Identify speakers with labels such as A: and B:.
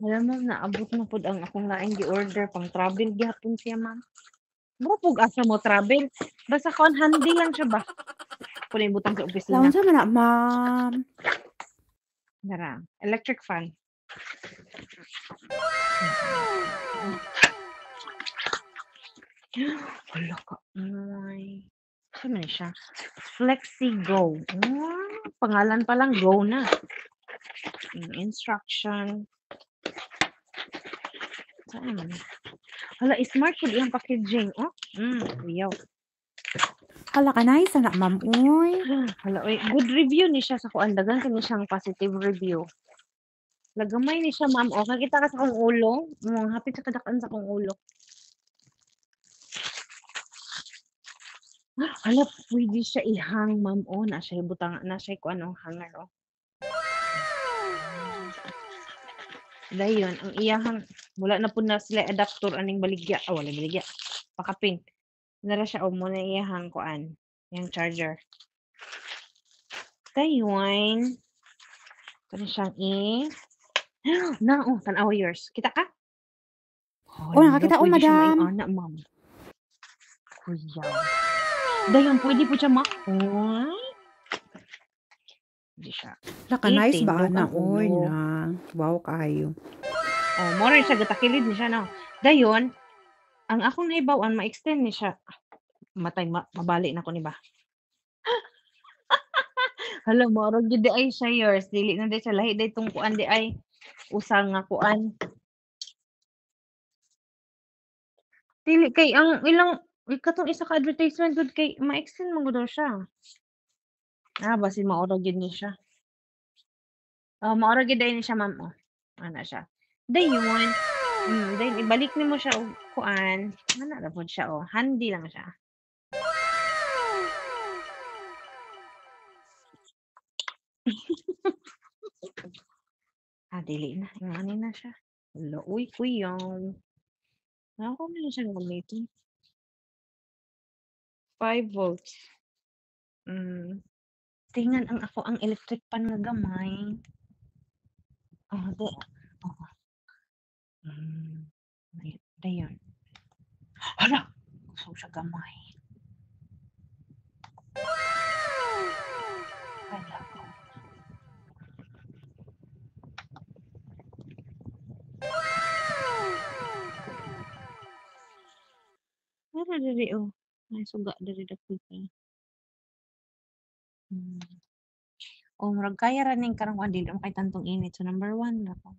A: Alam mo naabot na pud ang akong laing gi-order pang travel gyapon siya, ma'am. Mura pug asa mo travel, basta kuan handy lang siya ba, puning butang sa
B: Hala,
A: opisina.
B: unsa man na, ma'am?
A: Dara, electric fan. Hala ka, ay. Ano man siya? Flexi Go. Pangalan pa lang Go na. Instruction. Saan man? Hala, smart pud iyang packaging. Oh, kuyaw.
B: Hala ka nice na, ma'am, uy.
A: Hala, oy, good review ni siya sa kuan. Dagan kani siyang positive review. Lagamay ni siya, ma'am. O, nakita ka sa kong ulo. Hapit sa kadakan sa kong ulo. Hala, pwede siya ihang, ma'am. O, na siya butang, na siya kuan o, hanger o. Dayon, ang iyahang, wala na po na sila adapter aning baligya. Ah, wala baligya. Pakapin. Nara siya o muna iyahang kuan. Yung charger. Dayon. Kani siyang na, oh, tanawa yours. Kita ka?
B: Oh, nakakita ko,
A: Pwede siya maing
B: madam.
A: anak, ma'am. Kuyaw. Dayon, pwede po siya Uy. Hindi siya.
B: Hala ka nice ba,
A: Tindog
B: ana,
A: ang
B: uy
A: ulo.
B: na. Wow, kayo.
A: Oh, mo rin siya gatakilid ni siya, no? Dayon, ang akong nahibawan, ma-extend ni siya. Matay, mabali na ko ni ba? Hala, moro gyud di ay siya yours. Dili na di siya lahi day tong kuan di ay usang nga kuan. Dili kay ang ilang katong isa ka advertisement gud kay ma-extend man gud daw siya. Basin maoro gyud ni siya. Maoro gyud day ni siya, ma'am, oh. Ana siya. Dayon, dayon ibalik nimo siya og kuan, ana ra pod siya, oh, handy lang siya. Dili na, ingani na siya. Hala, uy, kuyaw. Ako na siyang gamiton. 5 volts. Tingnan ang ako ang electric pan nga gamay. Di. Oo. Dayon. Hala! So siya gamay. Hala ko. Nara diri, oh. May suga diri dapit ka. Murag kaya ra ning karong kuan dili mo kay tantong init. So number 1 na ko.